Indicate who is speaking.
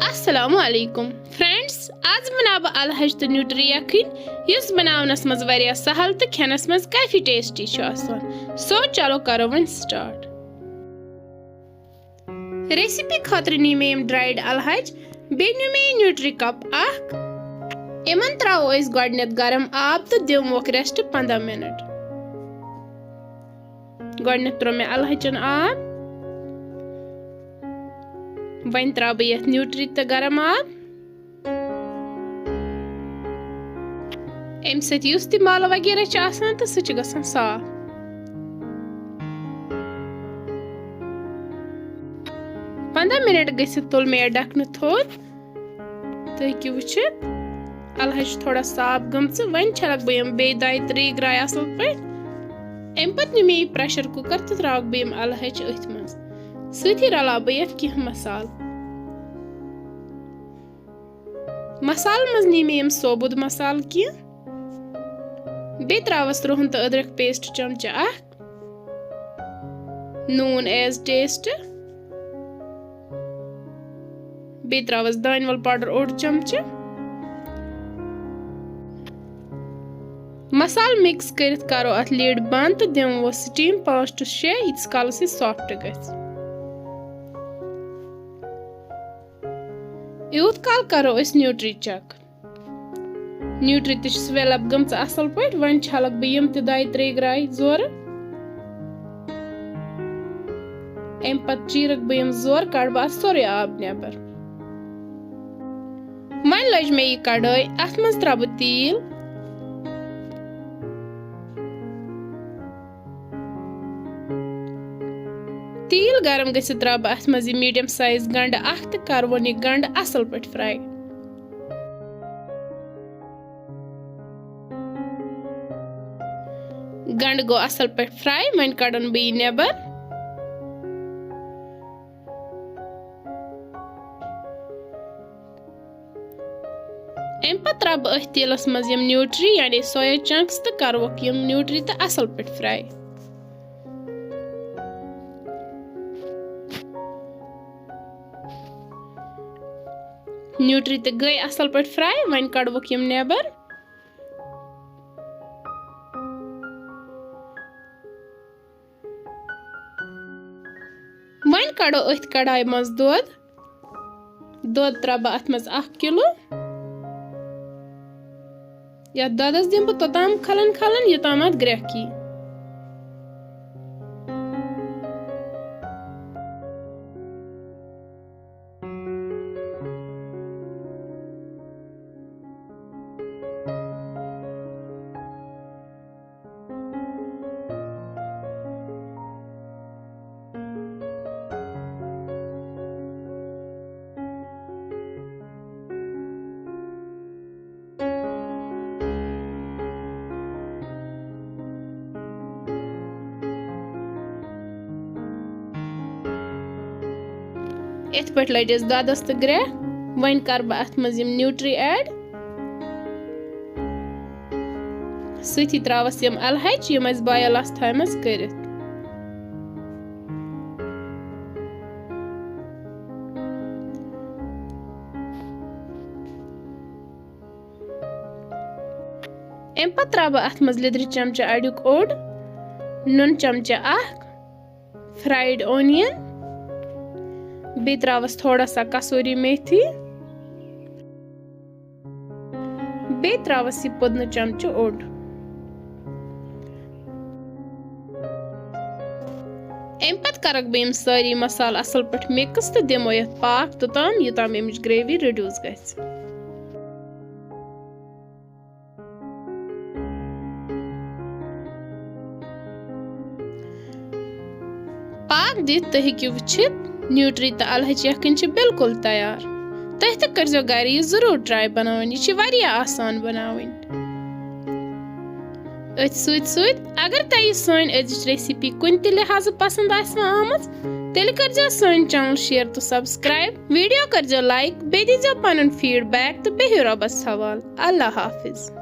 Speaker 1: अस्सलामुअलैकुम फ्रेंड्स, आज बनाव अल हच ते न्यूट्री यखिन युस बनावनस मज वारिया सहल तो खेनस मज काफी टेस्टी सो चलो करो वन स्टार्ट। रेसिपी खातिर नी में ड्राइड अल हच बे में न्यूट्री कप अख इमन त्रो गोडनेथ गरम आब तो दिमोक रेस्ट 15 मिनट। गोडनेथ त्रो मे अल हचन आब वन त्रा बह ये न्यूट्री तो गरम आब अम सत मल वगैरह तो सह गसान साफ। 15 मिनट गसित तुल मे ढकन थोद तो हेकि वुचित अल हच थोड़ा साफ गमच। वन छलक बह बे 2-3 ग्राय असल पे। अम पत नी मे प्रेशर कुकर तो त्रावक बह अल हच अथ मज सही रला बह कह मसाल मज नी मे सोबुद मसाल कह बे त्रावस रोहन तो अदरक पेस्ट चमचा अख, नून एज टेस्ट, बे त्रावस दानवल पाउडर 1 चमचा। मसाल मिक्स करित करो अथ लीड बंद तो दिमो स्टीम 5 to 6 यीस कालस सॉफ्ट गछ। यूत काल करो इस न्यूट्री चेक। न्यूट्री तो स्वेल अप गमच असल पे। वन छलक बह 2-3 ग्राय जोर। अम पत चीरक बह जोर कड़ बह सोरे आब नेबर। वन लज मे यह कड़ाई अथ मज त्रा बह तेल। तेल गरम गसित त्रा बह अथ मज मीडियम साइज गंड अख तो कर वन यह गंड असल पे फ्राई। गंड गो असल पे फ्राई। वन कड़न बह नेबर। अम पत त्रा बह अथ तेलस मज यम न्यूट्री यानी सोया चंक्स तो करवक यम न्यूट्री तो असल पे फ्राई। न्यूट्री तो गई असल पे फ्राई। वन कड़वक यम नेबर। वन कड़ो अथ कड़ाई मज दूध त्रा बह अथ मज 1 किलो। या दूधस दिम बह तोताम खलन योताम ग्रेखी। इत पे लटस दूधस तो ग्रे। वन कर बह अथ मज न्यूट्री ऐड। सही त्रावस यम अल हच यम बॉयल आस थमस करित। अम पत त्रा बह अथ मज लिद्र चमचा अड़ुक ओड, नून चमचा अख, फ्राइड ओनियन, बे त्रावस थोड़ा सा कसूरी मेथी, बे त्रावस यह पुदन चमचो ओड। अम पत करक बह सारी मसाल असल पे मिक्स तो दिमो यथ पाक तोताम योताम अमिच ग्रेवी रिड्यूस गछ। पाक दित तो हेकि वुचित न्यूट्री तो अल हच यखिन बिल्कुल तैयार। तुह तो करजो घर यह जरूर ट्राई बनावन। यह वारिया आसान बनावन। अथ सत अगर तुह यह सन अजिच रेसिपी कुन ते लिहाज पसंद आमज तेल करजो सन चैनल शेयर तो सब्सक्राइब। वीडियो करजो लाइक बे दीजो पनुन फीडबैक तो बेहियो रब्बस हवाल। अल्लाह हाफिज।